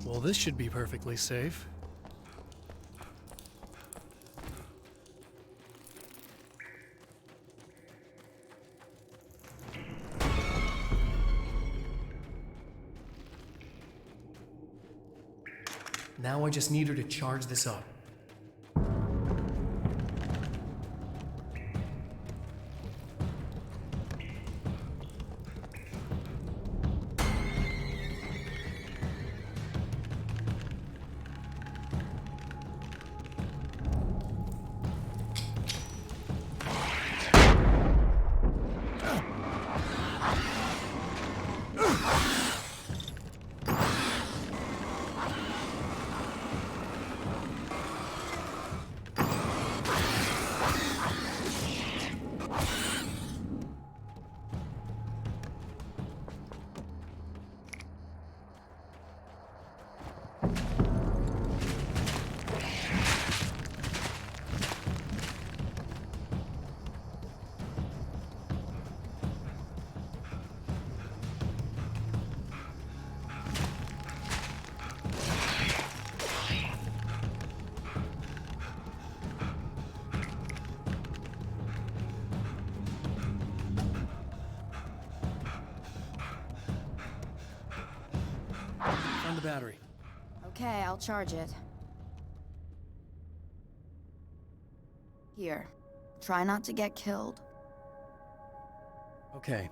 Well, this should be perfectly safe. Now I just need her to charge this up. Found the battery. Okay, I'll charge it. Here. Try not to get killed. Okay.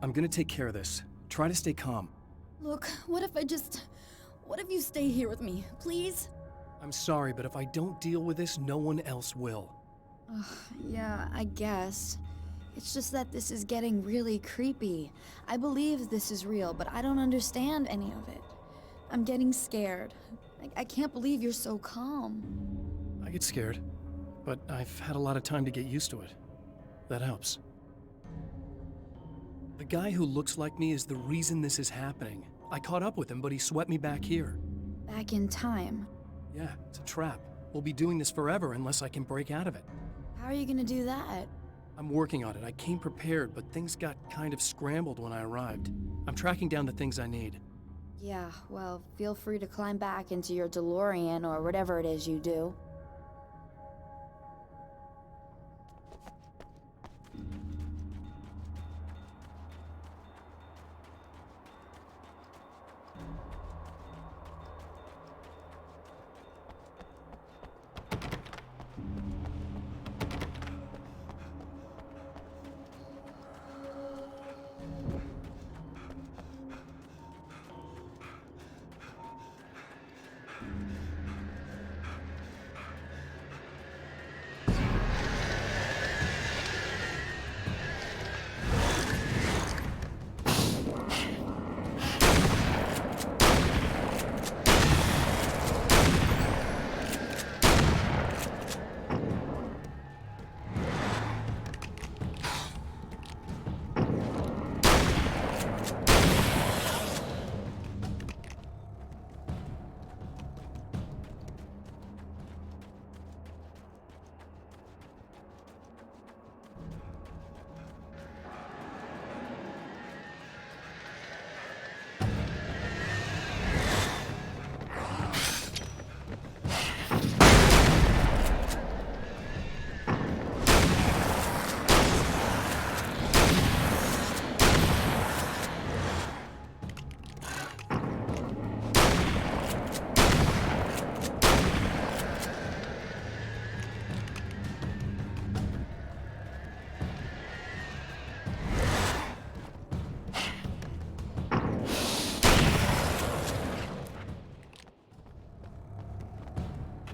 I'm gonna take care of this. Try to stay calm. Look, what if you stay here with me, please? I'm sorry, but if I don't deal with this, no one else will. Yeah, I guess. It's just that this is getting really creepy. I believe this is real, but I don't understand any of it. I'm getting scared. I can't believe you're so calm. I get scared, but I've had a lot of time to get used to it. That helps. The guy who looks like me is the reason this is happening. I caught up with him, but he swept me back here. Back in time. Yeah, it's a trap. We'll be doing this forever unless I can break out of it. How are you gonna do that? I'm working on it. I came prepared, but things got kind of scrambled when I arrived. I'm tracking down the things I need. Yeah, well, feel free to climb back into your DeLorean or whatever it is you do.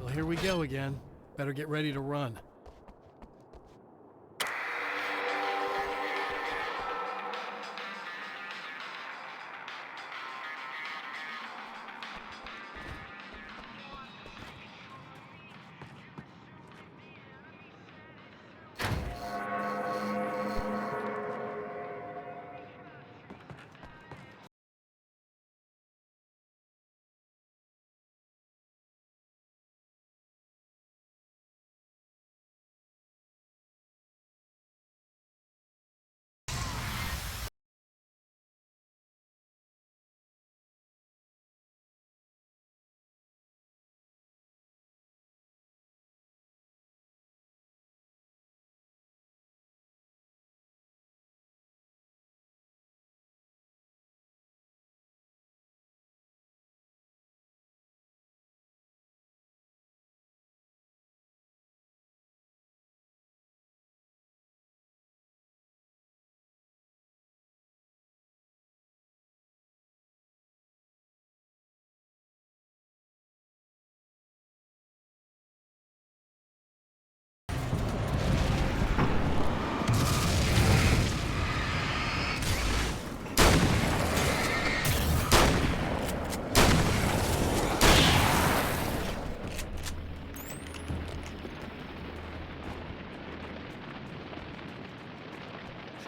Well, here we go again. Better get ready to run.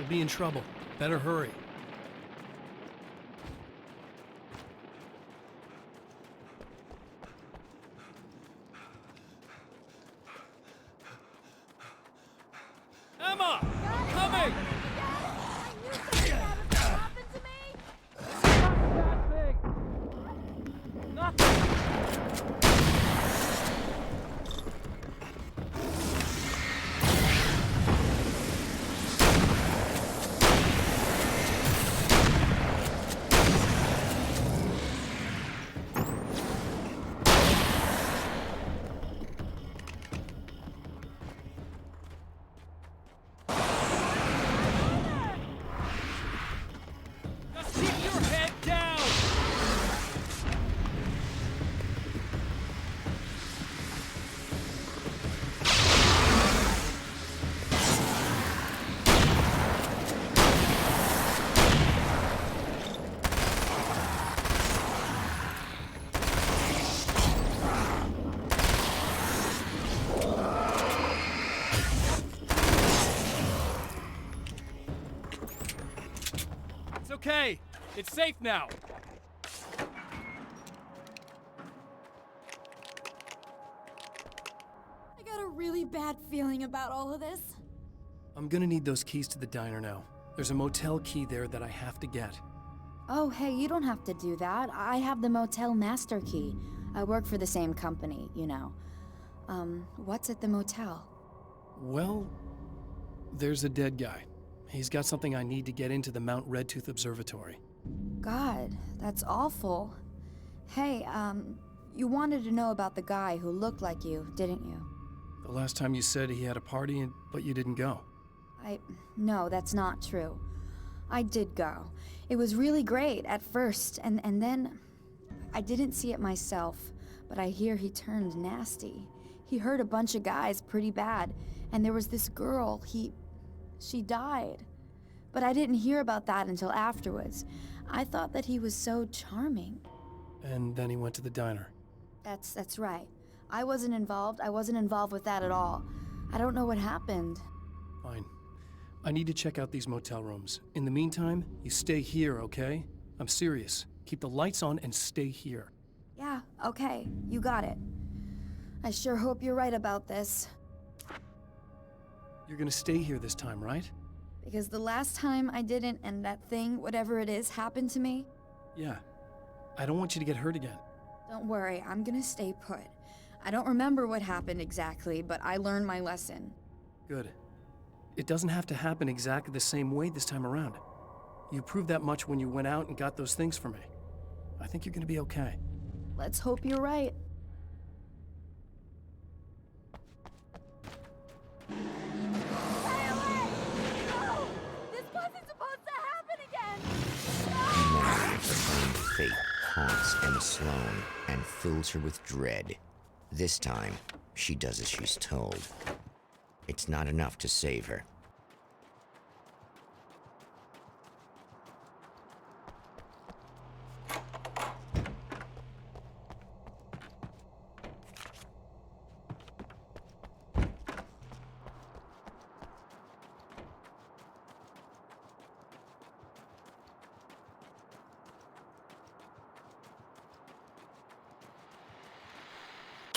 We'll be in trouble. Better hurry. Emma! I'm coming! Okay, it's safe now. I got a really bad feeling about all of this. I'm gonna need those keys to the diner now. There's a motel key there that I have to get. Oh, hey, you don't have to do that. I have the motel master key. I work for the same company, you know. What's at the motel? Well, there's a dead guy. He's got something I need to get into the Mount Redtooth Observatory. God, that's awful. Hey, you wanted to know about the guy who looked like you, didn't you? The last time you said he had a party, but you didn't go. No, that's not true. I did go. It was really great at first, and then I didn't see it myself, but I hear he turned nasty. He hurt a bunch of guys pretty bad, and there was this girl, she died. But I didn't hear about that until afterwards. I thought that he was so charming. And then he went to the diner. That's right. I wasn't involved. I wasn't involved with that at all. I don't know what happened. Fine. I need to check out these motel rooms. In the meantime, you stay here, okay? I'm serious. Keep the lights on and stay here. Yeah, okay. You got it. I sure hope you're right about this. You're gonna stay here this time, right? Because the last time I didn't, and that thing, whatever it is, happened to me. Yeah. I don't want you to get hurt again. Don't worry, I'm gonna stay put. I don't remember what happened exactly, but I learned my lesson. Good. It doesn't have to happen exactly the same way this time around. You proved that much when you went out and got those things for me. I think you're gonna be okay. Let's hope you're right. Fate haunts Emma Sloan and fills her with dread. This time, she does as she's told. It's not enough to save her.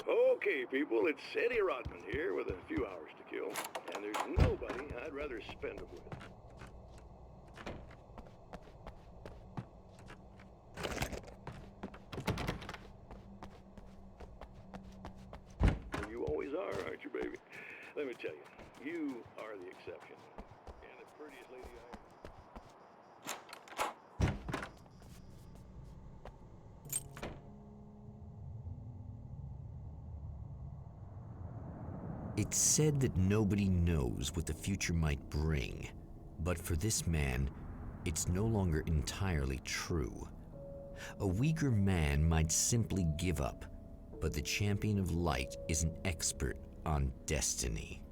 Okay, people, it's Eddie Rodman here with a few hours to kill, and there's nobody I'd rather spend them with. Well, you always are, aren't you, baby? Let me tell you, you are the exception. And the prettiest lady I... It's said that nobody knows what the future might bring, but for this man, it's no longer entirely true. A weaker man might simply give up, but the champion of light is an expert on destiny.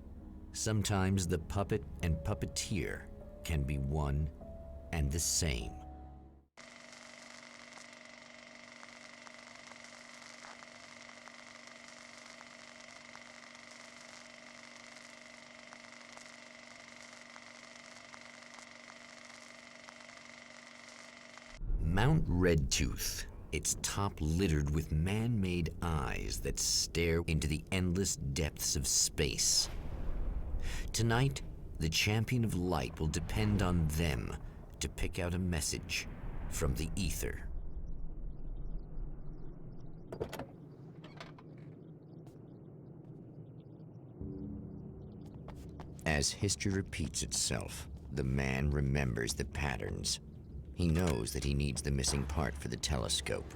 Sometimes the puppet and puppeteer can be one and the same. Mount Redtooth, its top littered with man-made eyes that stare into the endless depths of space. Tonight, the champion of light will depend on them to pick out a message from the ether. As history repeats itself, the man remembers the patterns. He knows that he needs the missing part for the telescope.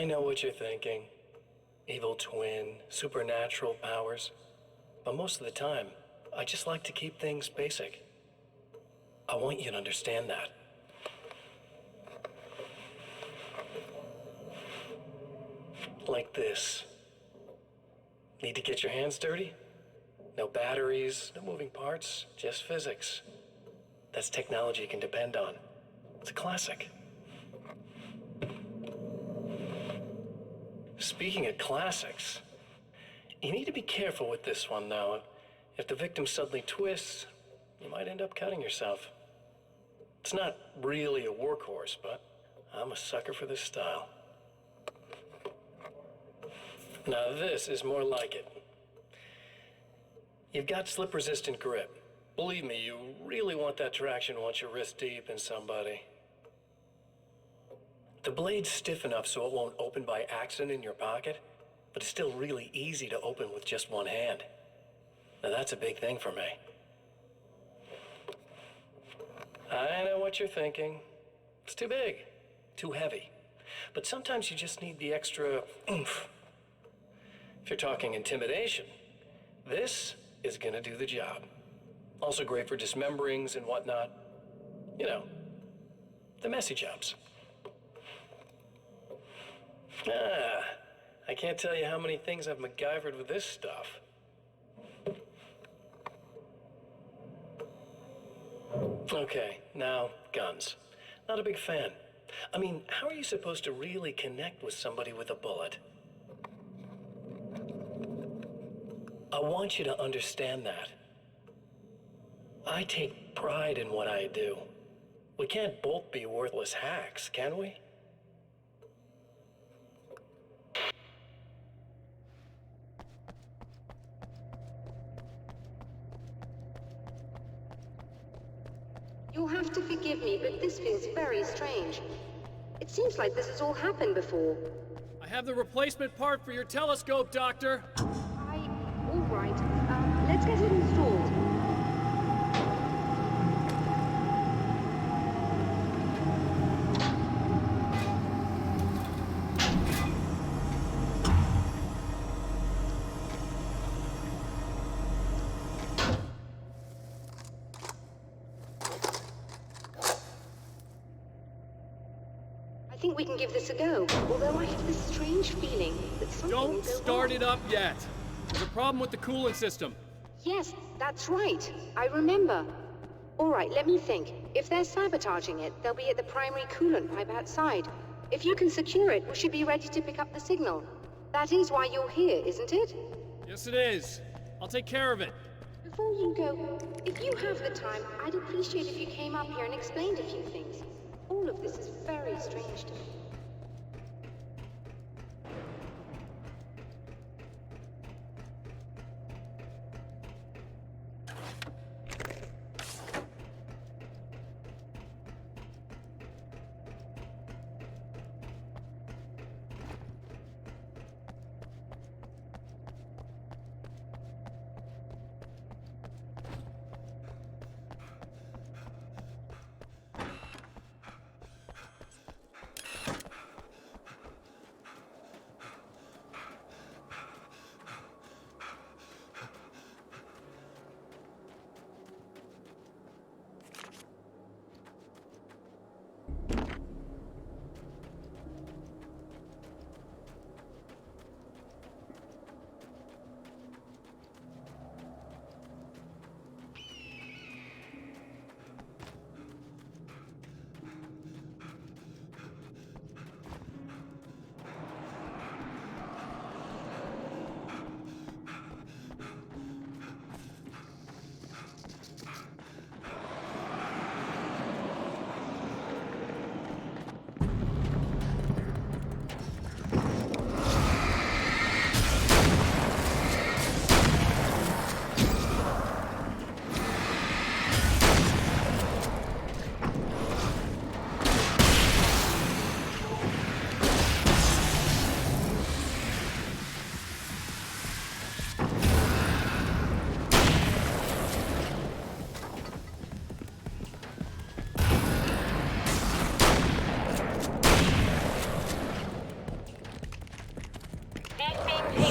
I know what you're thinking. Evil twin, supernatural powers. But most of the time, I just like to keep things basic. I want you to understand that. Like this. Need to get your hands dirty? No batteries, no moving parts, just physics. That's technology you can depend on. It's a classic. Speaking of classics, you need to be careful with this one, though. If the victim suddenly twists, you might end up cutting yourself. It's not really a workhorse, but I'm a sucker for this style. Now this is more like it. You've got slip-resistant grip. Believe me, you really want that traction once you're wrist deep in somebody. The blade's stiff enough so it won't open by accident in your pocket, but it's still really easy to open with just one hand. Now that's a big thing for me. I know what you're thinking. It's too big, too heavy. But sometimes you just need the extra oomph. If you're talking intimidation, This is gonna do the job. Also great for dismemberings and whatnot. You know, the messy jobs. I can't tell you how many things I've MacGyvered with this stuff. Okay, now guns. Not a big fan. I mean, how are you supposed to really connect with somebody with a bullet? I want you to understand that. I take pride in what I do. We can't both be worthless hacks, can we? You'll have to forgive me, but this feels very strange. It seems like this has all happened before. I have the replacement part for your telescope, Doctor. All right. Let's get it installed. I think we can give this a go, although I have this strange feeling that something will Don't go start wrong. it up yet. There's a problem with the coolant system. Yes, that's right. I remember. All right, let me think. If they're sabotaging it, they'll be at the primary coolant pipe outside. If you can secure it, we should be ready to pick up the signal. That is why you're here, isn't it? Yes, it is. I'll take care of it. Before you go, if you have the time, I'd appreciate if you came up here and explained a few things. All of this is very strange to me.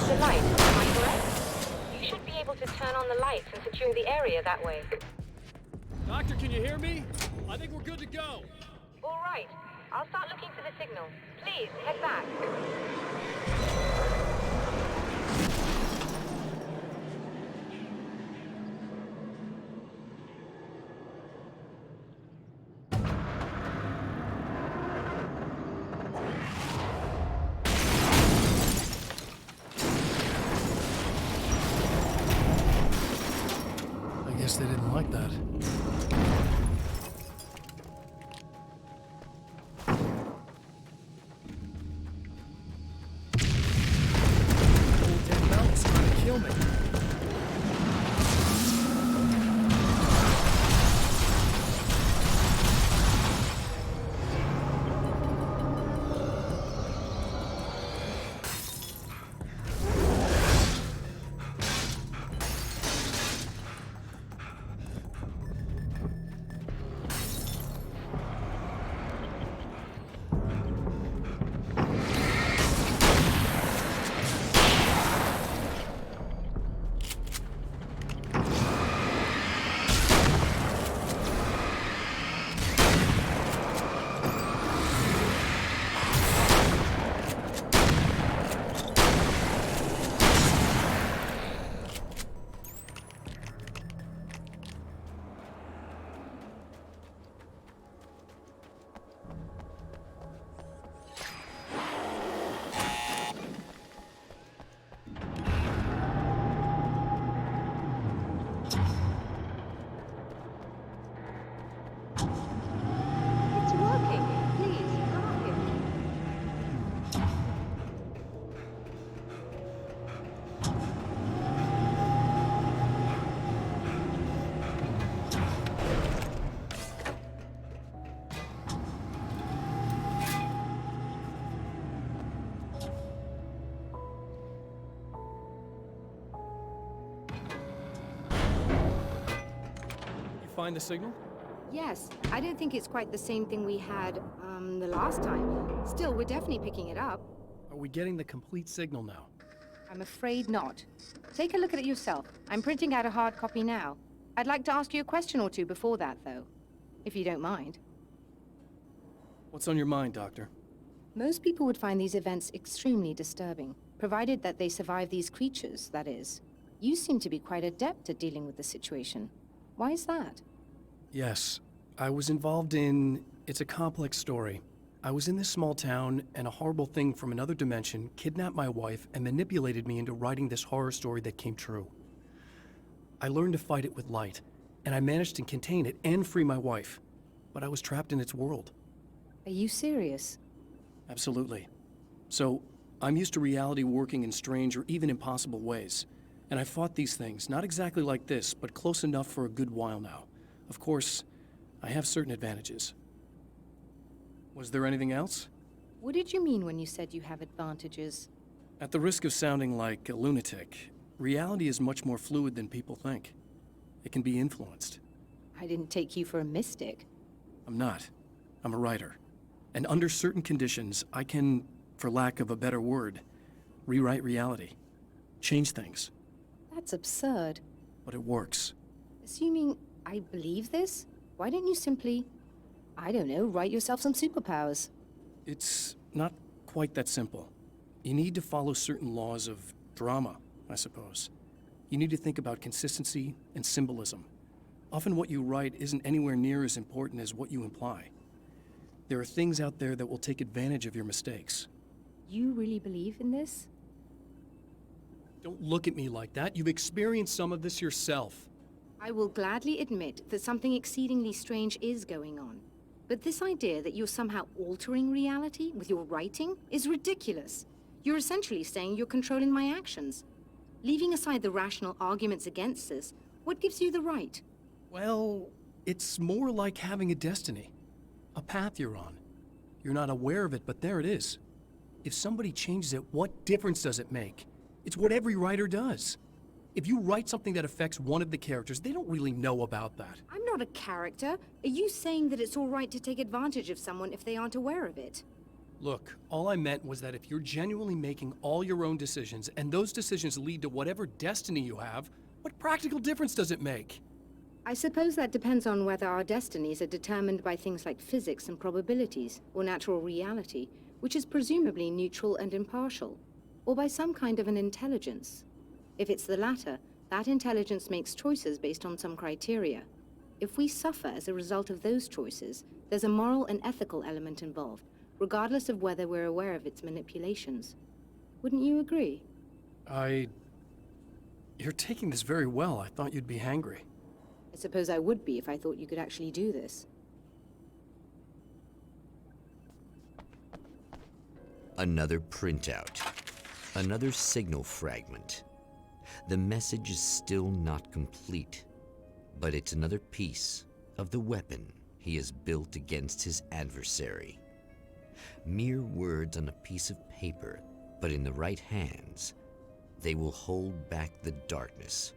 The light, am I correct? You should be able to turn on the lights and secure the area that way. Doctor, can you hear me? I think we're good to go. All right. I'll start looking for the signal. Please, head back. I guess they didn't like that. find the signal? Yes, I don't think it's quite the same thing we had, the last time. Still, we're definitely picking it up. Are we getting the complete signal now? I'm afraid not. Take a look at it yourself. I'm printing out a hard copy now. I'd like to ask you a question or two before that, though. If you don't mind. What's on your mind, Doctor? Most people would find these events extremely disturbing, provided that they survive these creatures, that is. You seem to be quite adept at dealing with the situation. Why is that? Yes, I was involved in... It's a complex story. I was in this small town, and a horrible thing from another dimension kidnapped my wife and manipulated me into writing this horror story that came true. I learned to fight it with light, and I managed to contain it and free my wife. But I was trapped in its world. Are you serious? Absolutely. So, I'm used to reality working in strange or even impossible ways. And I fought these things, not exactly like this, but close enough for a good while now. Of course, I have certain advantages. Was there anything else? What did you mean when you said you have advantages? At the risk of sounding like a lunatic, reality is much more fluid than people think. It can be influenced. I didn't take you for a mystic. I'm not. I'm a writer. And under certain conditions, I can, for lack of a better word, rewrite reality. Change things. That's absurd. But it works. Assuming I believe this, why don't you simply, I don't know, write yourself some superpowers? It's not quite that simple. You need to follow certain laws of drama, I suppose. You need to think about consistency and symbolism. Often what you write isn't anywhere near as important as what you imply. There are things out there that will take advantage of your mistakes. You really believe in this? Don't look at me like that. You've experienced some of this yourself. I will gladly admit that something exceedingly strange is going on. But this idea that you're somehow altering reality with your writing is ridiculous. You're essentially saying you're controlling my actions. Leaving aside the rational arguments against this, what gives you the right? Well, it's more like having a destiny. A path you're on. You're not aware of it, but there it is. If somebody changes it, what difference does it make? It's what every writer does. If you write something that affects one of the characters, they don't really know about that. I'm not a character. Are you saying that it's all right to take advantage of someone if they aren't aware of it? Look, all I meant was that if you're genuinely making all your own decisions, and those decisions lead to whatever destiny you have, what practical difference does it make? I suppose that depends on whether our destinies are determined by things like physics and probabilities, or natural reality, which is presumably neutral and impartial, or by some kind of an intelligence. If it's the latter, that intelligence makes choices based on some criteria. If we suffer as a result of those choices, there's a moral and ethical element involved, regardless of whether we're aware of its manipulations. Wouldn't you agree? You're taking this very well. I thought you'd be hangry. I suppose I would be if I thought you could actually do this. Another printout. Another signal fragment. The message is still not complete, but it's another piece of the weapon he has built against his adversary. Mere words on a piece of paper, but in the right hands, they will hold back the darkness.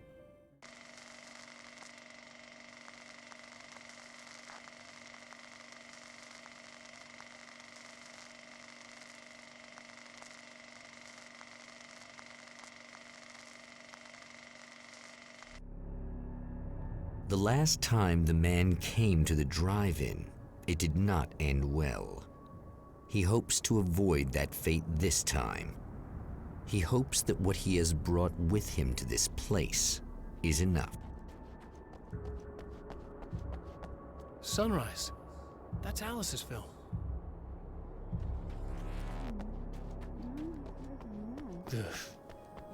The last time the man came to the drive-in, it did not end well. He hopes to avoid that fate this time. He hopes that what he has brought with him to this place is enough. Sunrise. That's Alice's film. Ugh.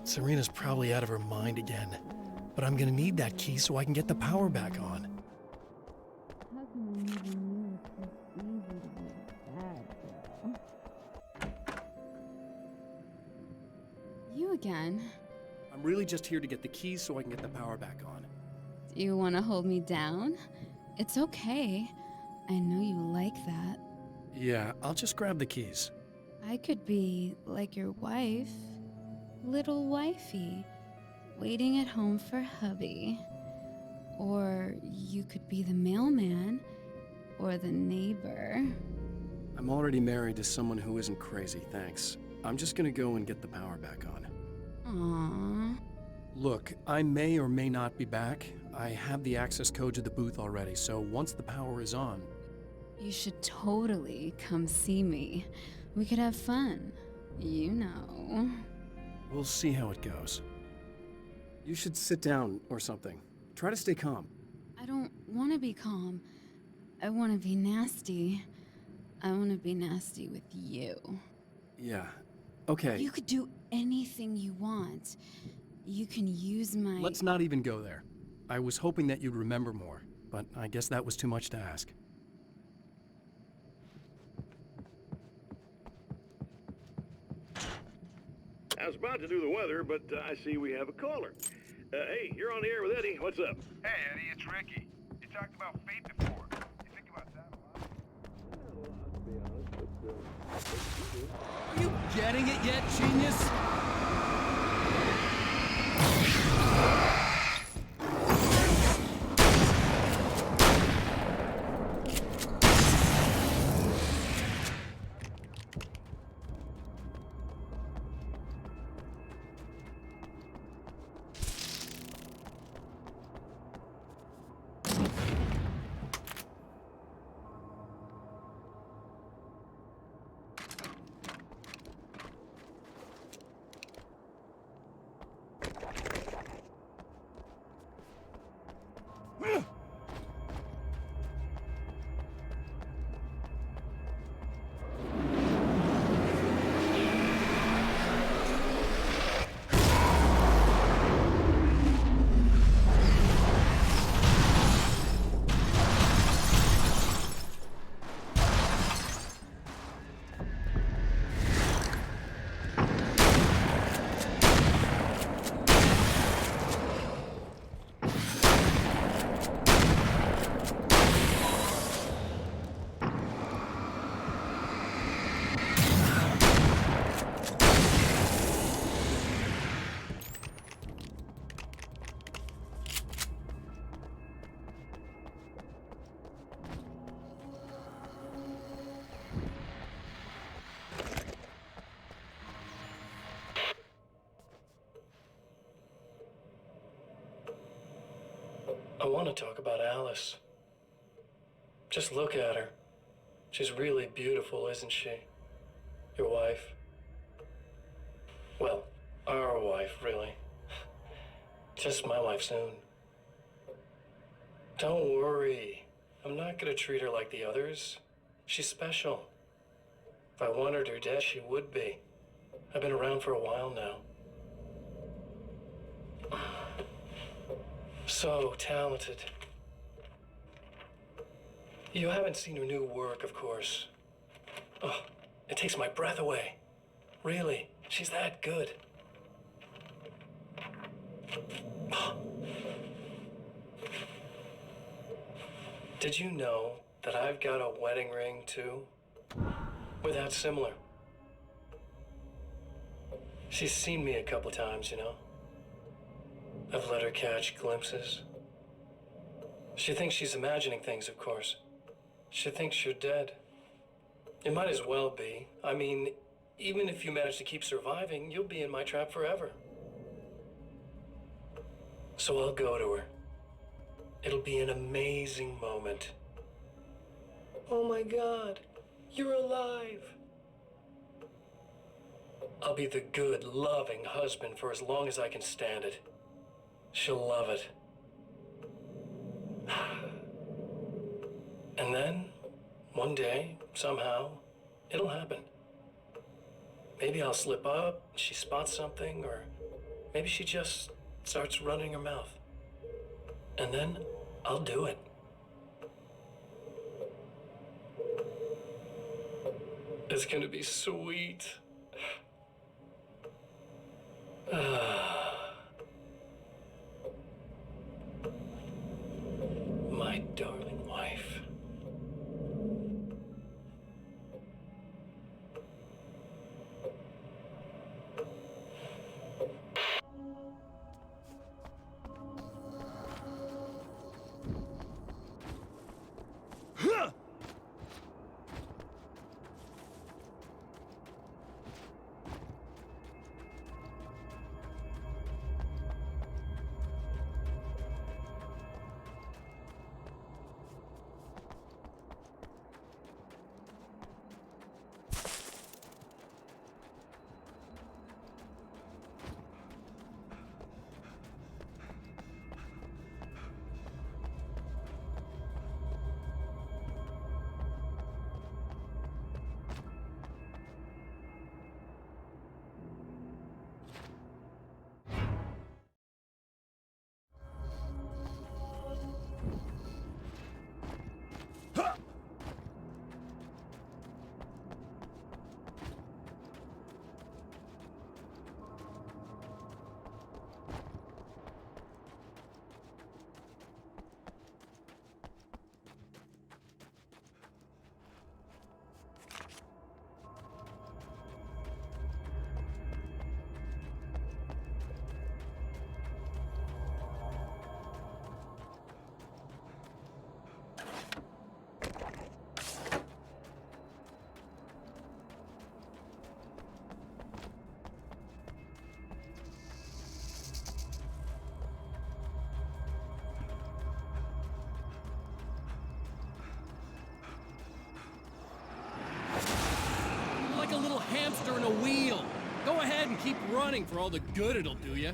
Serena's probably out of her mind again. But I'm gonna need that key so I can get the power back on. You again? I'm really just here to get the keys so I can get the power back on. Do you want to hold me down? It's okay. I know you like that. Yeah, I'll just grab the keys. I could be like your wife. Little wifey. Waiting at home for hubby. Or you could be the mailman. Or the neighbor. I'm already married to someone who isn't crazy, thanks. I'm just gonna go and get the power back on. Aww. Look, I may or may not be back. I have the access code to the booth already, so once the power is on... You should totally come see me. We could have fun. You know. We'll see how it goes. You should sit down or something. Try to stay calm. I don't want to be calm. I want to be nasty. I want to be nasty with you. Yeah. Okay. You could do anything you want. You can use my... Let's not even go there. I was hoping that you'd remember more, but I guess that was too much to ask. I was about to do the weather, but I see we have a caller. Hey, you're on the air with Eddie. What's up? Hey, Eddie, it's Ricky. You talked about fate before. You think about that a lot? Are you getting it yet, genius? I want to talk about Alice. Just look at her. She's really beautiful, isn't she? Your wife. Well, our wife, really. Just my wife soon. Don't worry. I'm not gonna treat her like the others. She's special. If I wanted her dead, she would be. I've been around for a while now. So talented. You haven't seen her new work, of course. Oh, it takes my breath away. Really, she's that good. Did you know that I've got a wedding ring, too? We're that similar. She's seen me a couple times, you know. I've let her catch glimpses. She thinks she's imagining things, of course. She thinks you're dead. It might as well be. I mean, even if you manage to keep surviving, you'll be in my trap forever. So I'll go to her. It'll be an amazing moment. Oh my God, you're alive. I'll be the good, loving husband for as long as I can stand it. She'll love it. And then, one day, somehow, it'll happen. Maybe I'll slip up, she spots something, or maybe she just starts running her mouth. And then, I'll do it. It's gonna be sweet. My darling wife. hamster in a wheel. Go ahead and keep running for all the good it'll do you.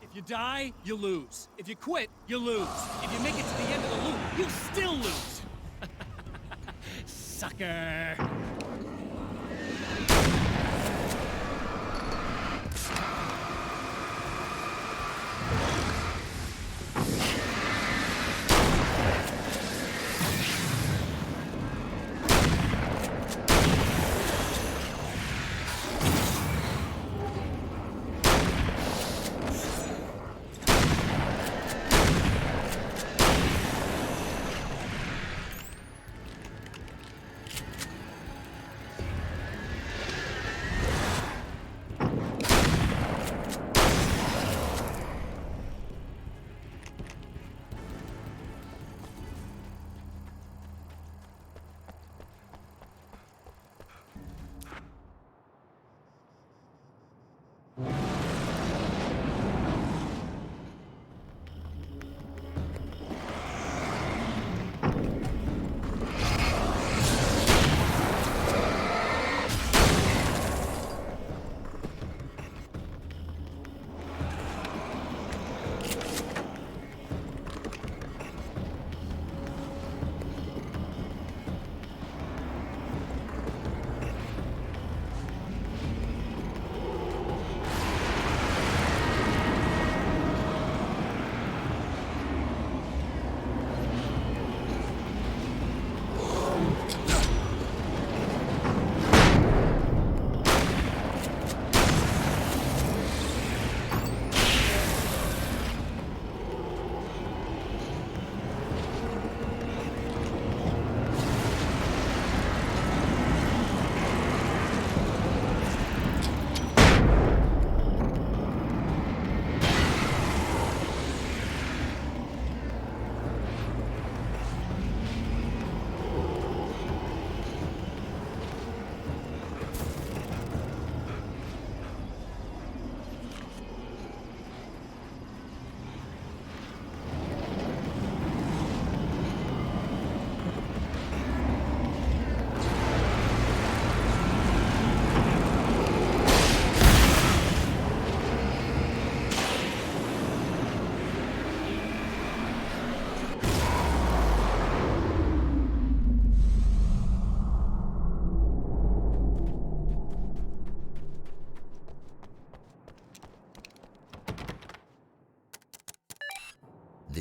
If you die, you lose. If you quit, you lose. If you make it to the end of the loop, you still lose. Sucker.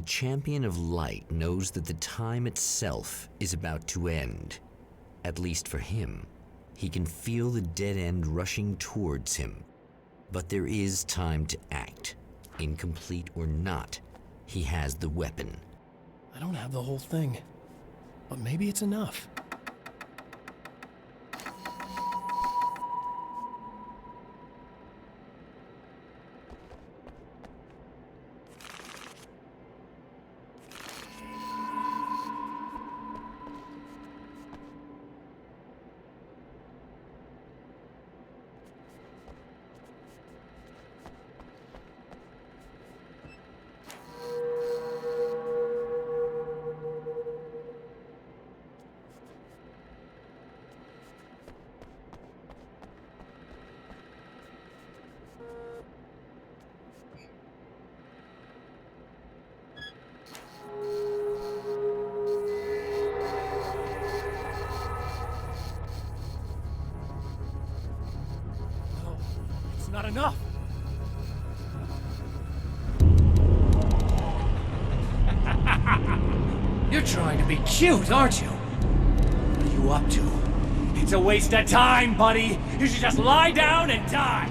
champion of light knows that the time itself is about to end. At least for him. He can feel the dead end rushing towards him. But there is time to act. Incomplete or not, he has the weapon. I don't have the whole thing, but maybe it's enough. Not enough! You're trying to be cute, aren't you? What are you up to? It's a waste of time, buddy! You should just lie down and die!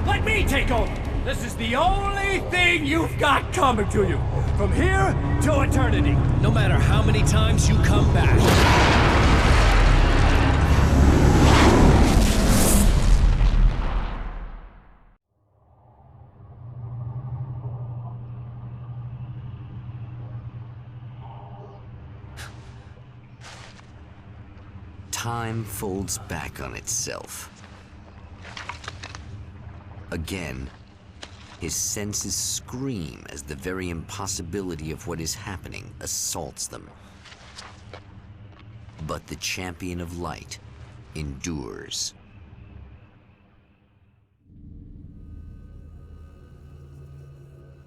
Let me take over! This is the only thing you've got coming to you! From here to eternity! No matter how many times you come back. Time folds back on itself. Again, his senses scream as the very impossibility of what is happening assaults them. But the champion of light endures.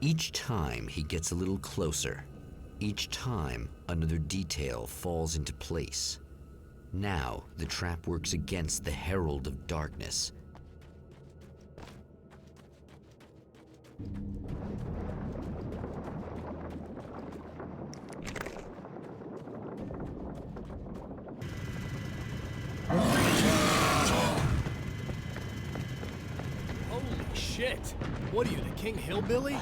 Each time he gets a little closer. Each time another detail falls into place. Now, the trap works against the Herald of Darkness. Holy shit! What are you, the King Hillbilly?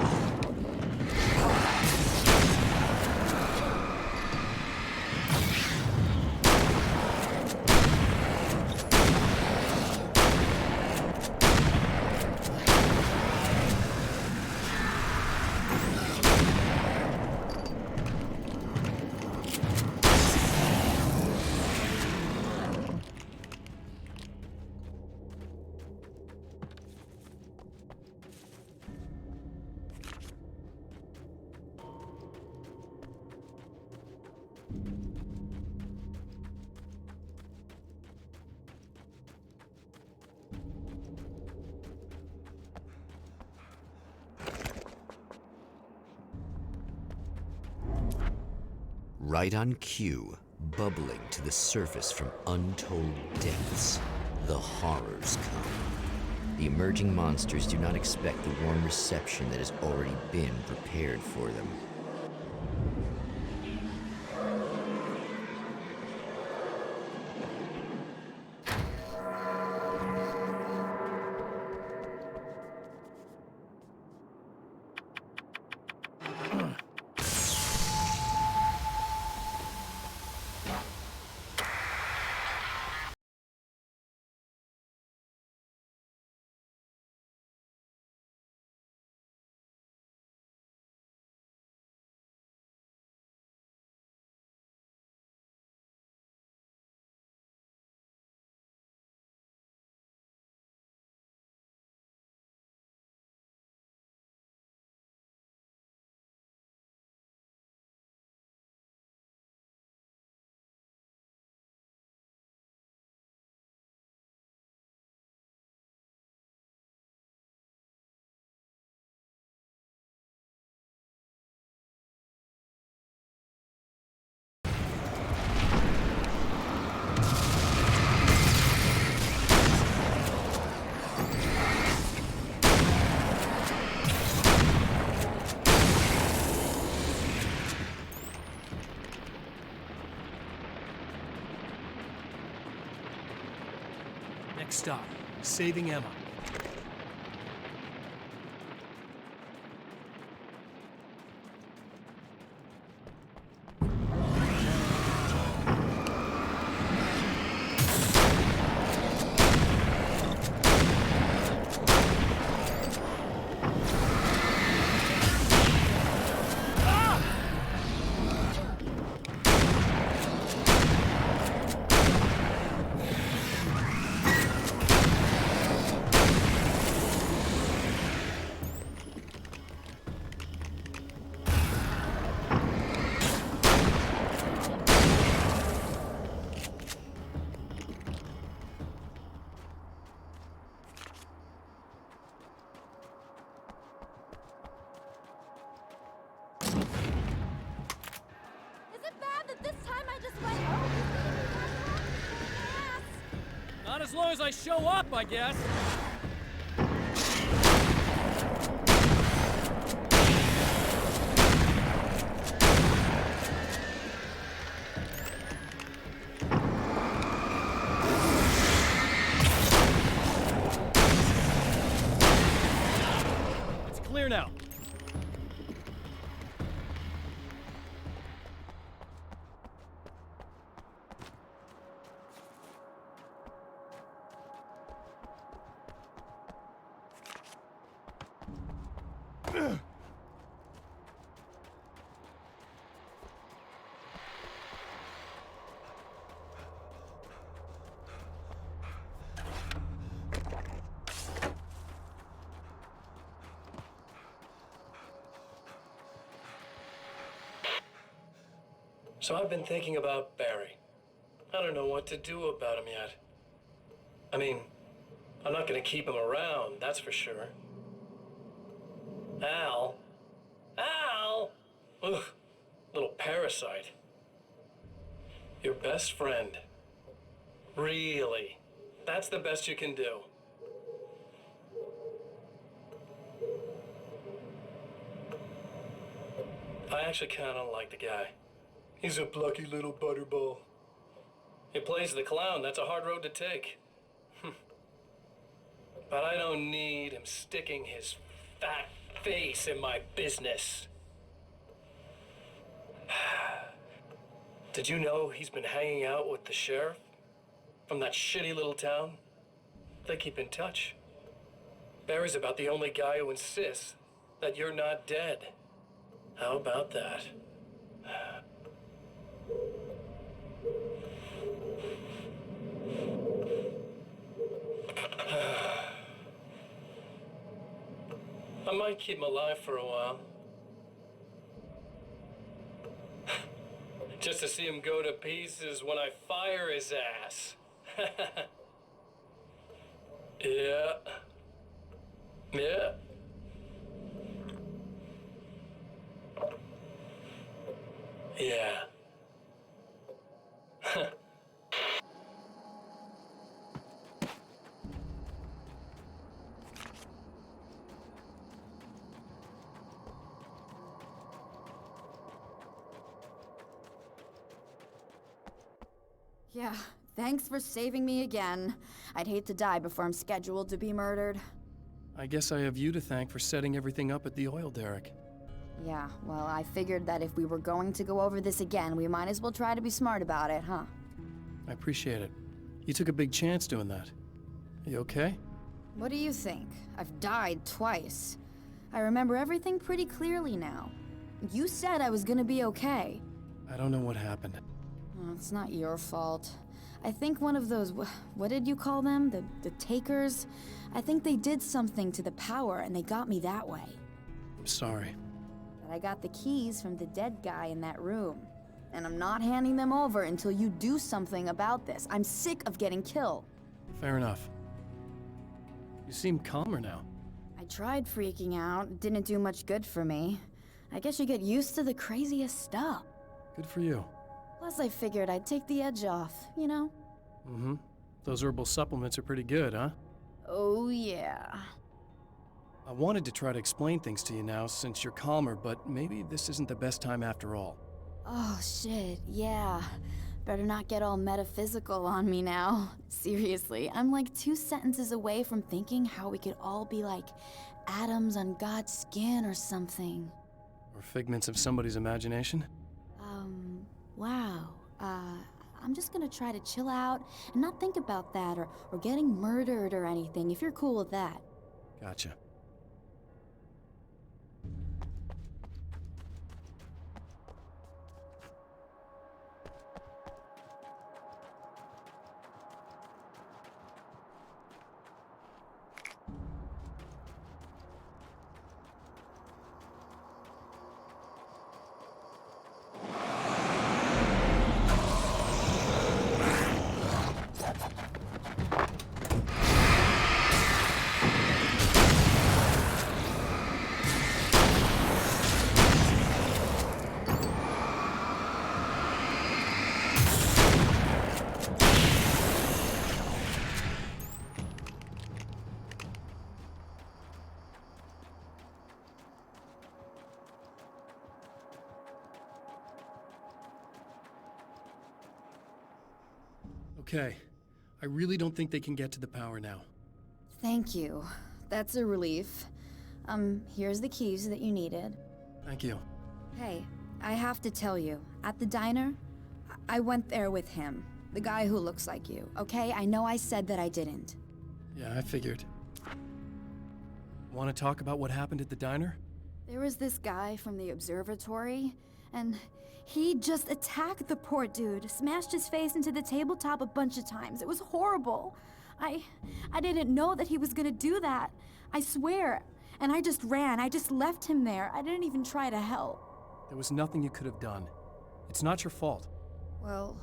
Right on cue, bubbling to the surface from untold depths, the horrors come. The emerging monsters do not expect the warm reception that has already been prepared for them. Next stop, saving Emma. Not as long as I show up, I guess. It's clear now. So I've been thinking about Barry. I don't know what to do about him yet. I mean, I'm not gonna keep him around, that's for sure. Al? Al! Ugh, little parasite. Your best friend. Really? That's the best you can do? I actually kinda like the guy. He's a plucky little butterball. He plays the clown, that's a hard road to take. But I don't need him sticking his fat face in my business. Did you know he's been hanging out with the sheriff from that shitty little town? They keep in touch. Barry's about the only guy who insists that you're not dead. How about that? I might keep him alive for a while. Just to see him go to pieces when I fire his ass. Yeah. Yeah. Yeah. Yeah, thanks for saving me again. I'd hate to die before I'm scheduled to be murdered. I guess I have you to thank for setting everything up at the oil derrick. Yeah, well, I figured that if we were going to go over this again, we might as well try to be smart about it, huh? I appreciate it. You took a big chance doing that. You okay? What do you think? I've died twice. I remember everything pretty clearly now. You said I was gonna be okay. I don't know what happened. Oh, it's not your fault. I think one of those, what did you call them? The takers? I think they did something to the power and they got me that way. I'm sorry. But I got the keys from the dead guy in that room. And I'm not handing them over until you do something about this. I'm sick of getting killed. Fair enough. You seem calmer now. I tried freaking out. It didn't do much good for me. I guess you get used to the craziest stuff. Good for you. Plus, I figured I'd take the edge off, you know? Mm-hmm. Those herbal supplements are pretty good, huh? Oh, yeah. I wanted to try to explain things to you now since you're calmer, but maybe this isn't the best time after all. Oh, shit, yeah. Better not get all metaphysical on me now. Seriously, I'm like 2 sentences away from thinking how we could all be like atoms on God's skin or something. Or figments of somebody's imagination? Wow. I'm just gonna try to chill out and not think about that or getting murdered or anything, if you're cool with that. Gotcha. Okay. I really don't think they can get to the power now. Thank you. That's a relief. Here's the keys that you needed. Thank you. Hey, I have to tell you, at the diner, I went there with him. The guy who looks like you, okay? I know I said that I didn't. Yeah, I figured. Want to talk about what happened at the diner? There was this guy from the observatory, and he just attacked the poor dude, smashed his face into the tabletop a bunch of times. It was horrible. I didn't know that he was gonna do that. I swear. And I just ran. I just left him there. I didn't even try to help. There was nothing you could have done. It's not your fault. Well,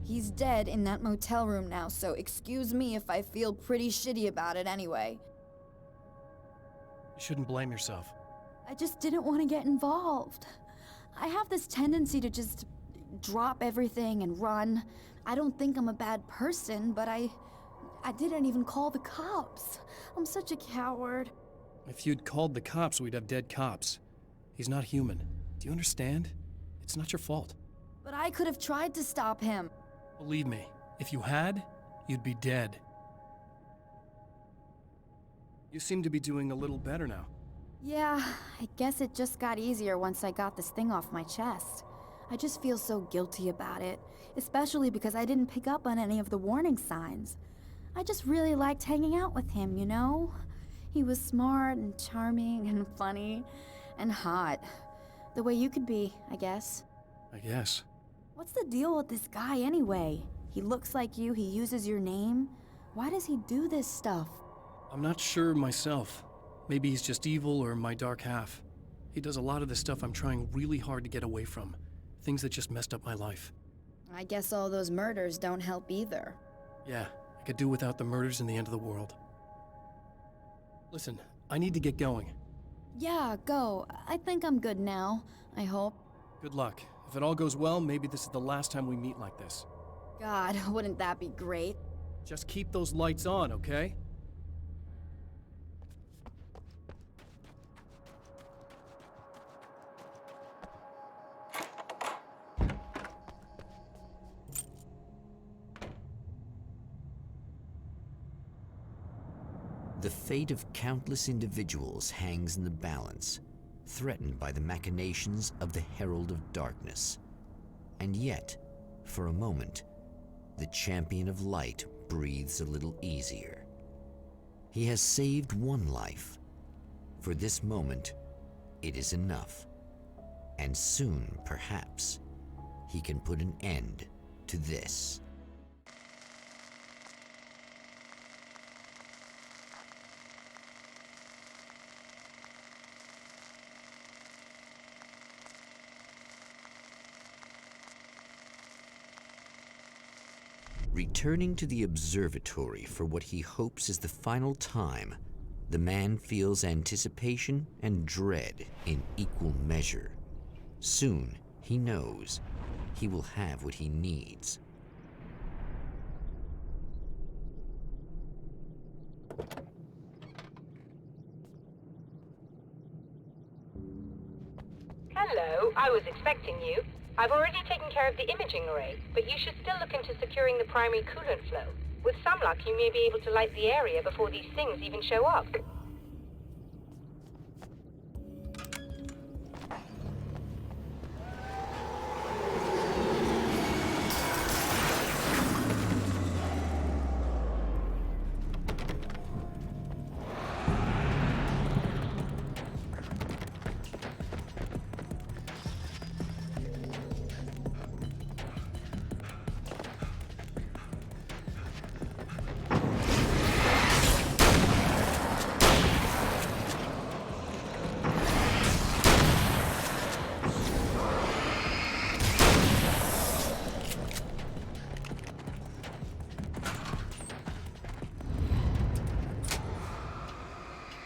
he's dead in that motel room now, so excuse me if I feel pretty shitty about it anyway. You shouldn't blame yourself. I just didn't want to get involved. I have this tendency to just drop everything and run. I don't think I'm a bad person, but I didn't even call the cops. I'm such a coward. If you'd called the cops, we'd have dead cops. He's not human. Do you understand? It's not your fault. But I could have tried to stop him. Believe me, if you had, you'd be dead. You seem to be doing a little better now. Yeah, I guess it just got easier once I got this thing off my chest. I just feel so guilty about it, especially because I didn't pick up on any of the warning signs. I just really liked hanging out with him, you know? He was smart and charming and funny and hot. The way you could be, I guess. I guess. What's the deal with this guy anyway? He looks like you, he uses your name. Why does he do this stuff? I'm not sure myself. Maybe he's just evil or my dark half. He does a lot of the stuff I'm trying really hard to get away from. Things that just messed up my life. I guess all those murders don't help either. Yeah, I could do without the murders and the end of the world. Listen, I need to get going. Yeah, go. I think I'm good now. I hope. Good luck. If it all goes well, maybe this is the last time we meet like this. God, wouldn't that be great? Just keep those lights on, okay? The fate of countless individuals hangs in the balance, threatened by the machinations of the Herald of Darkness. And yet, for a moment, the champion of light breathes a little easier. He has saved one life. For this moment, it is enough. And soon, perhaps, he can put an end to this. Returning to the observatory for what he hopes is the final time, the man feels anticipation and dread in equal measure. Soon, he knows, he will have what he needs. Hello, I was expecting you. I've already taken care of the imaging array, but you should still look into securing the primary coolant flow. With some luck, you may be able to light the area before these things even show up.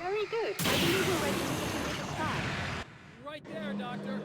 Very good. I believe we're ready to look into the sky. Right there, Doctor.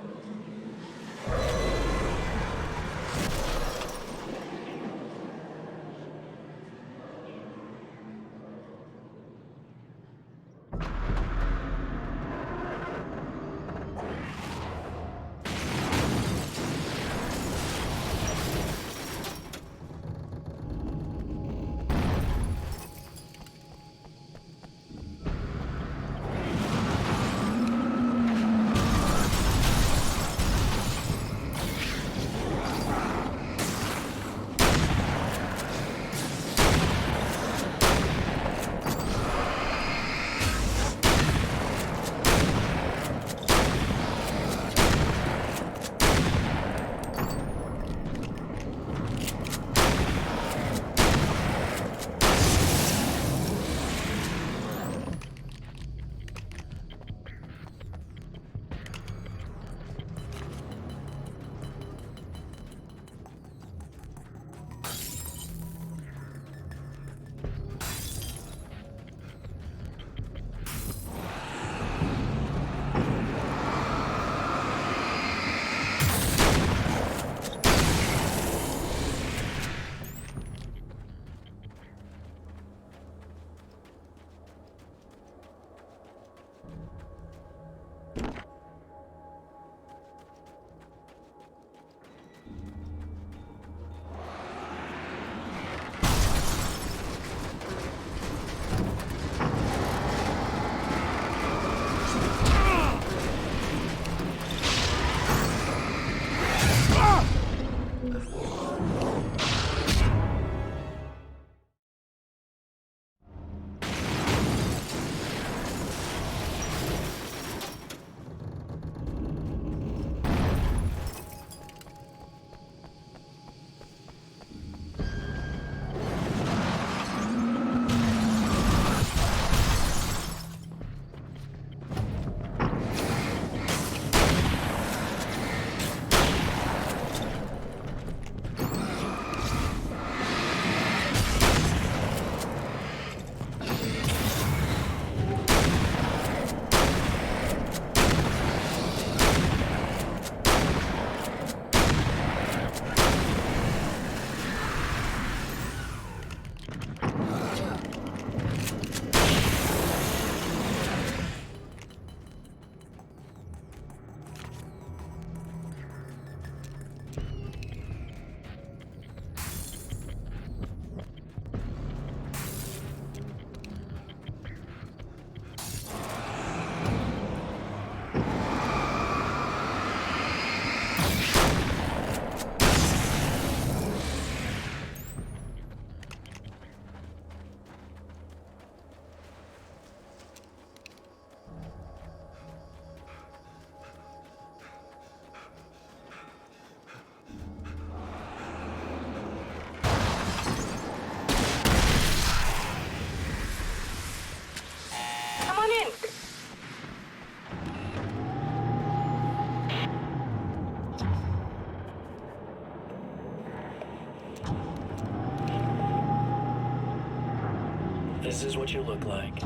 This is what you look like.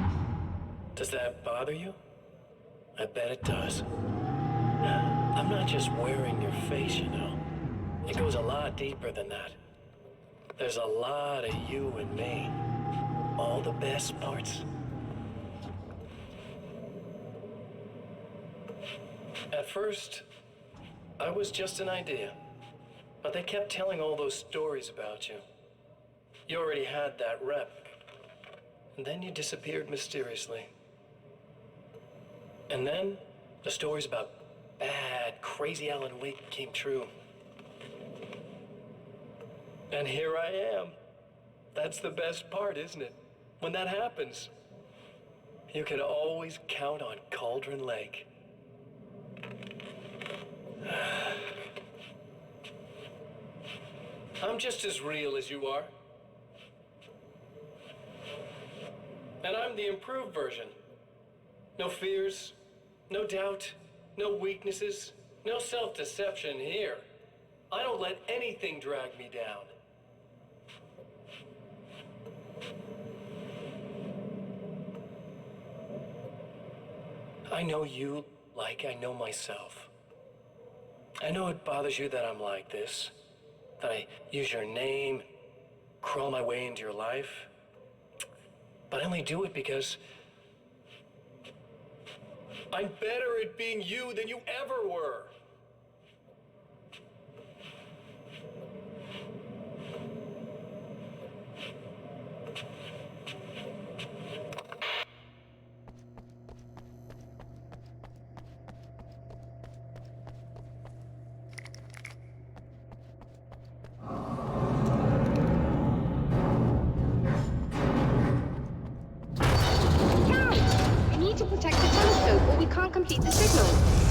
Does that bother you? I bet it does. I'm not just wearing your face, you know. It goes a lot deeper than that. There's a lot of you and me. All the best parts. At first, I was just an idea. But they kept telling all those stories about you. You already had that rep. And then you disappeared mysteriously. And then the stories about bad, crazy Alan Wake came true. And here I am. That's the best part, isn't it? When that happens, you can always count on Cauldron Lake. I'm just as real as you are. And I'm the improved version. No fears, no doubt, no weaknesses, no self-deception here. I don't let anything drag me down. I know you like I know myself. I know it bothers you that I'm like this, that I use your name, crawl my way into your life. But I only do it because I'm better at being you than you ever were. Complete the signal.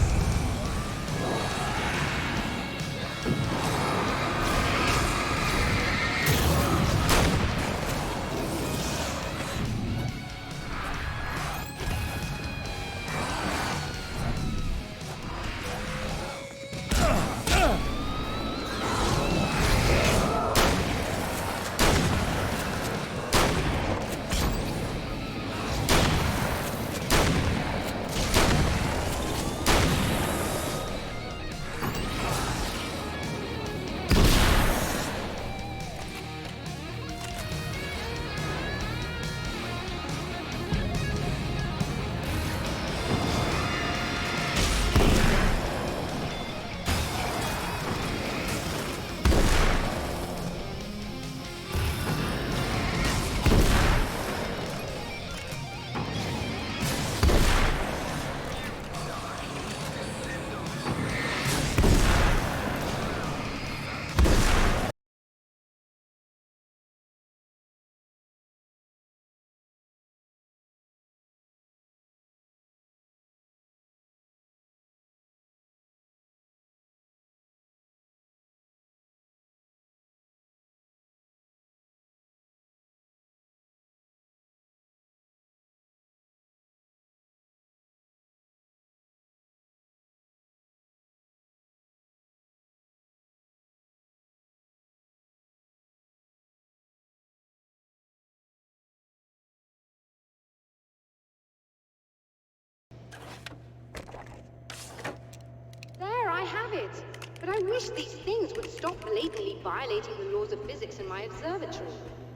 I have it. But I wish these things would stop blatantly violating the laws of physics in my observatory.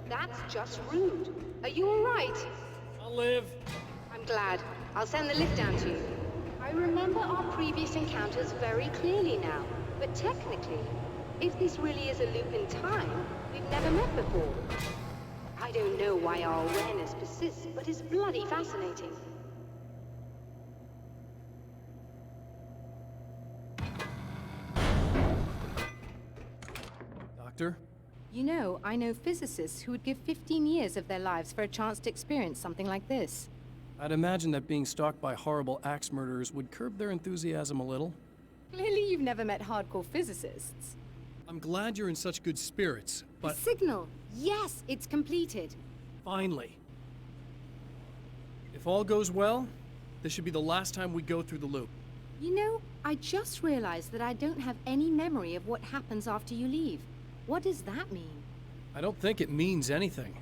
That's just rude. Are you all right? I'll live. I'm glad. I'll send the lift down to you. I remember our previous encounters very clearly now. But technically, if this really is a loop in time, we've never met before. I don't know why our awareness persists, but it's bloody fascinating. Doctor? You know, I know physicists who would give 15 years of their lives for a chance to experience something like this. I'd imagine that being stalked by horrible axe murderers would curb their enthusiasm a little. Clearly you've never met hardcore physicists. I'm glad you're in such good spirits, but... The signal! Yes, it's completed. Finally. If all goes well, this should be the last time we go through the loop. You know, I just realized that I don't have any memory of what happens after you leave. What does that mean? I don't think it means anything.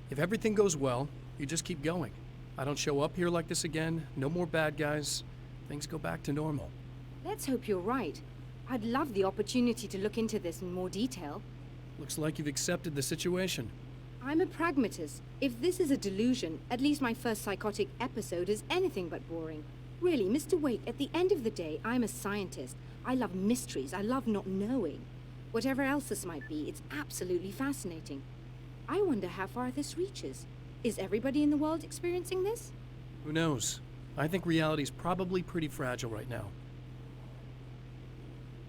If everything goes well, you just keep going. I don't show up here like this again, no more bad guys. Things go back to normal. Let's hope you're right. I'd love the opportunity to look into this in more detail. Looks like you've accepted the situation. I'm a pragmatist. If this is a delusion, at least my first psychotic episode is anything but boring. Really, Mr. Wake, at the end of the day, I'm a scientist. I love mysteries. I love not knowing. Whatever else this might be, it's absolutely fascinating. I wonder how far this reaches. Is everybody in the world experiencing this? Who knows? I think reality's probably pretty fragile right now.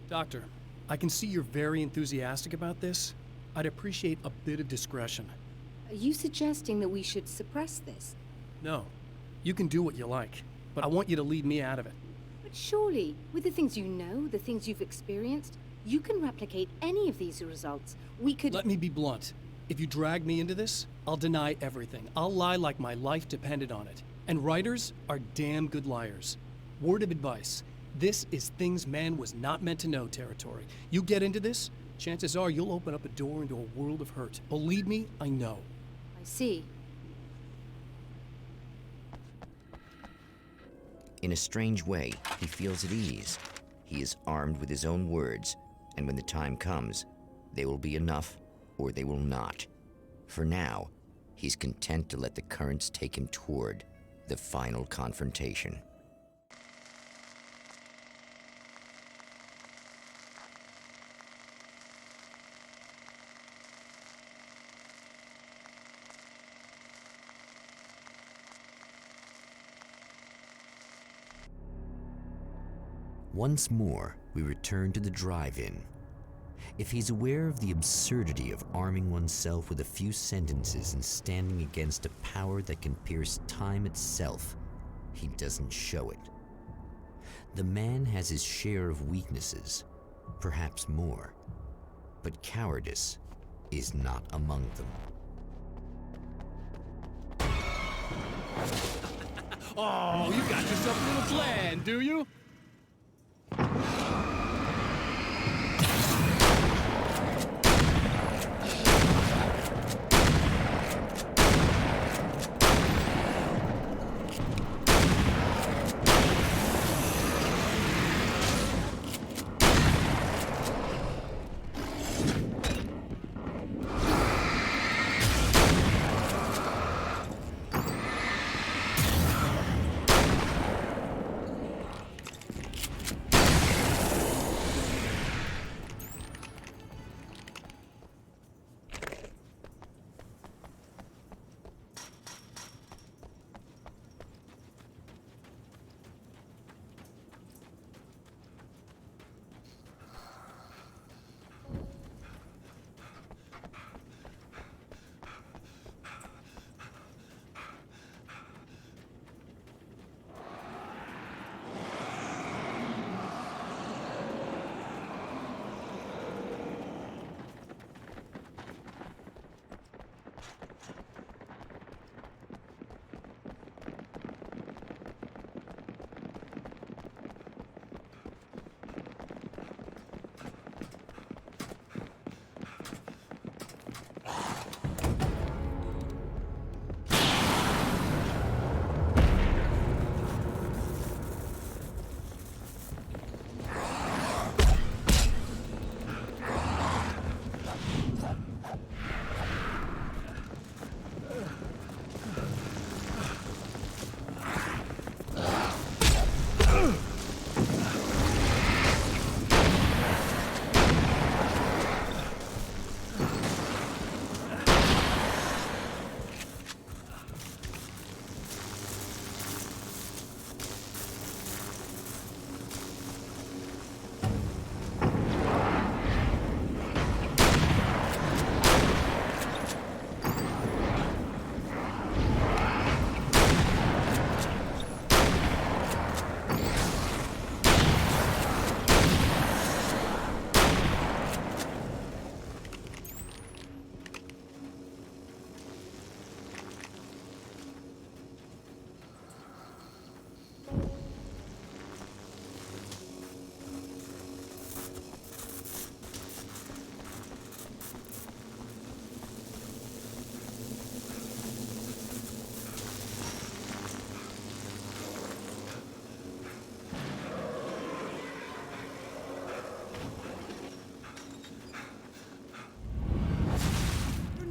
Doctor, I can see you're very enthusiastic about this. I'd appreciate a bit of discretion. Are you suggesting that we should suppress this? No. You can do what you like, but I want you to leave me out of it. But surely, with the things you know, the things you've experienced, you can replicate any of these results. We could— Let me be blunt. If you drag me into this, I'll deny everything. I'll lie like my life depended on it. And writers are damn good liars. Word of advice. This is things man was not meant to know territory. You get into this, chances are you'll open up a door into a world of hurt. Believe me, I know. I see. In a strange way, he feels at ease. He is armed with his own words, and when the time comes, they will be enough or they will not. For now, he's content to let the currents take him toward the final confrontation. Once more, we return to the drive-in. If he's aware of the absurdity of arming oneself with a few sentences and standing against a power that can pierce time itself, he doesn't show it. The man has his share of weaknesses, perhaps more, but cowardice is not among them. Oh, you got yourself a little plan, do you?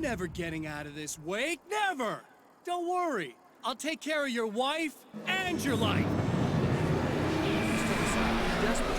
Never getting out of this, Wake, never! Don't worry, I'll take care of your wife and your life. passport.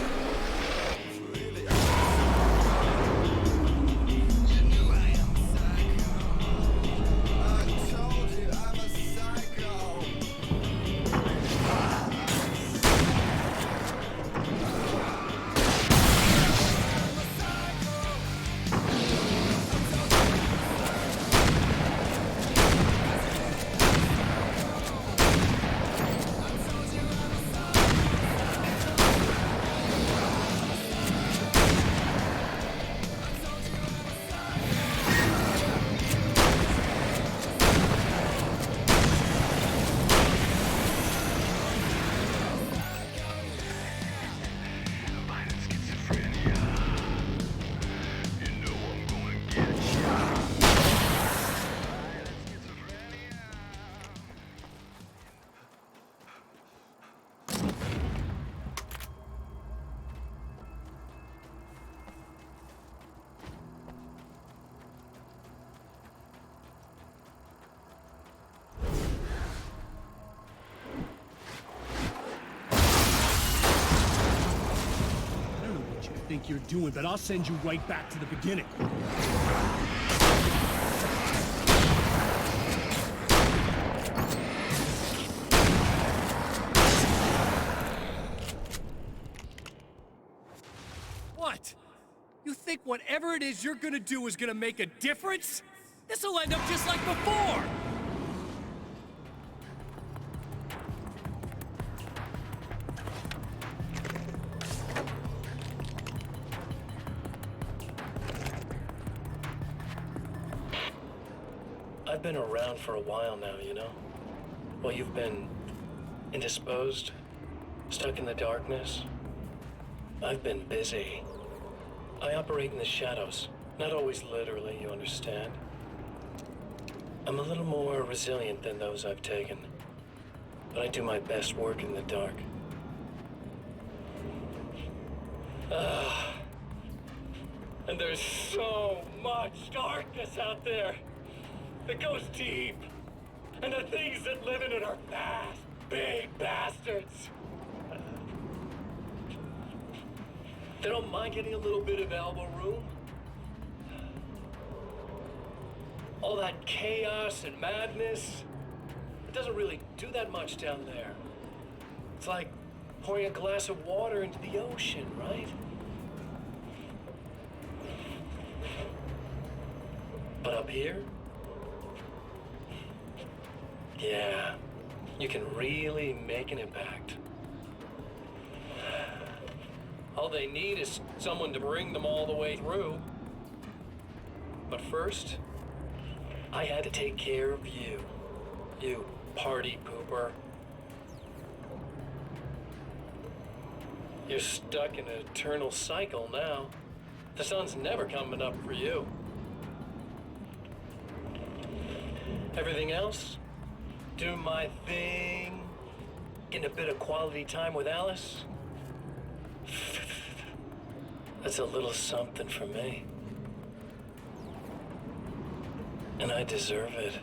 Think you're doing, but I'll send you right back to the beginning. What? You think whatever it is you're gonna do is gonna make a difference? This'll end up just like before! I've been around for a while now, you know? Well, you've been indisposed, stuck in the darkness. I've been busy. I operate in the shadows. Not always literally, you understand? I'm a little more resilient than those I've taken. But I do my best work in the dark. And there's so much darkness out there that goes deep. And the things that live in it are fast, big bastards. They don't mind getting a little bit of elbow room. All that chaos and madness, it doesn't really do that much down there. It's like pouring a glass of water into the ocean, right? But up here, yeah, you can really make an impact. All they need is someone to bring them all the way through. But first, I had to take care of you. You party pooper. You're stuck in an eternal cycle now. The sun's never coming up for you. Everything else? Do my thing. Getting a bit of quality time with Alice. That's a little something for me. And I deserve it.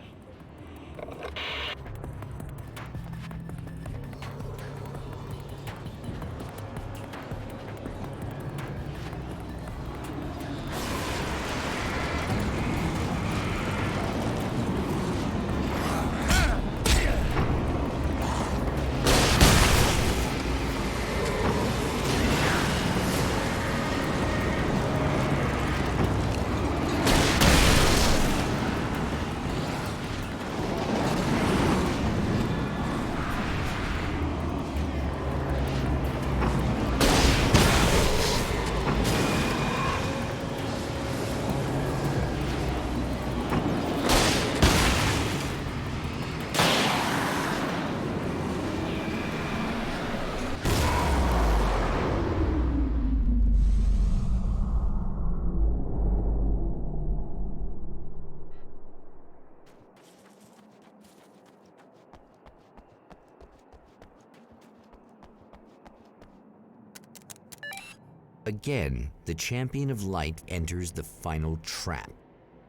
Again, the champion of light enters the final trap.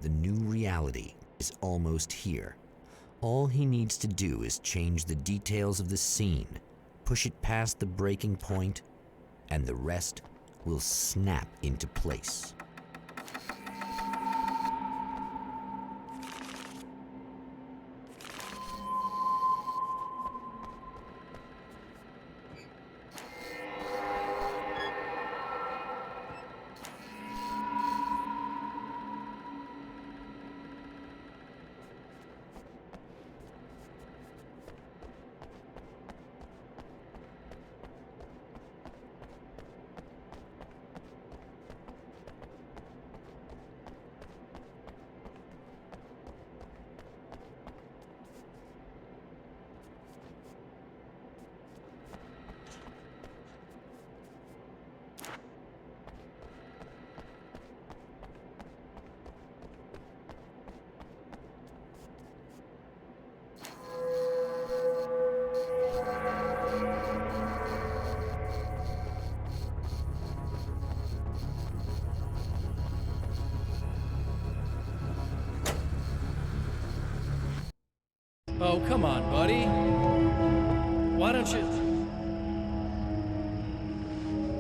The new reality is almost here. All he needs to do is change the details of the scene, push it past the breaking point, and the rest will snap into place. Oh, come on, buddy. Why don't you...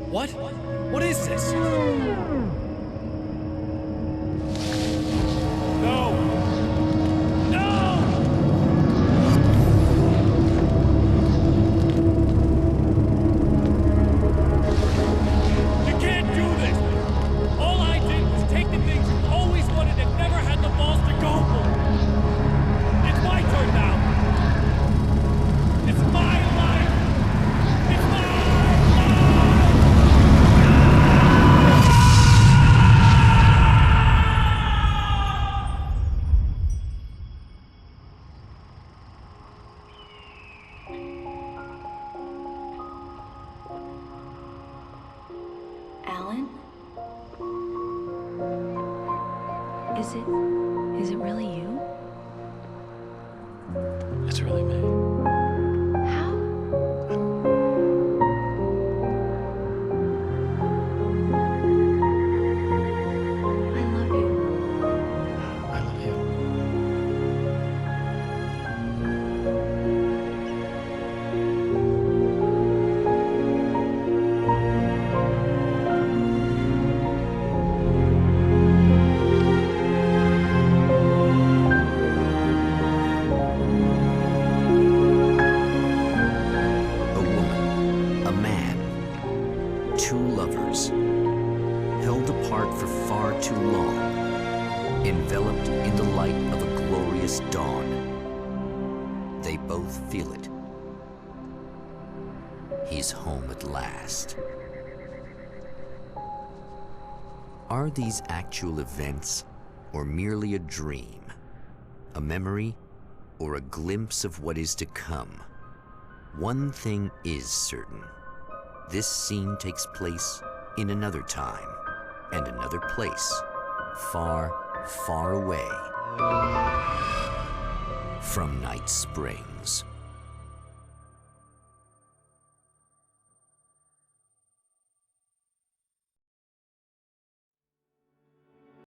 What? What is this? No! No! You can't do this! All I did was take the things you always wanted and never had the balls to go for. It's my turn now. It's my life. It's my life. Alan? Is it really you? It's really me. How? I love you. I love you. A woman, a man, two lovers, held apart for far too long, enveloped in the light of a glorious dawn. They both feel it. He's home at last. Are these actual events, or merely a dream? A memory, or a glimpse of what is to come? One thing is certain. This scene takes place in another time and another place, far, far away from Night Springs.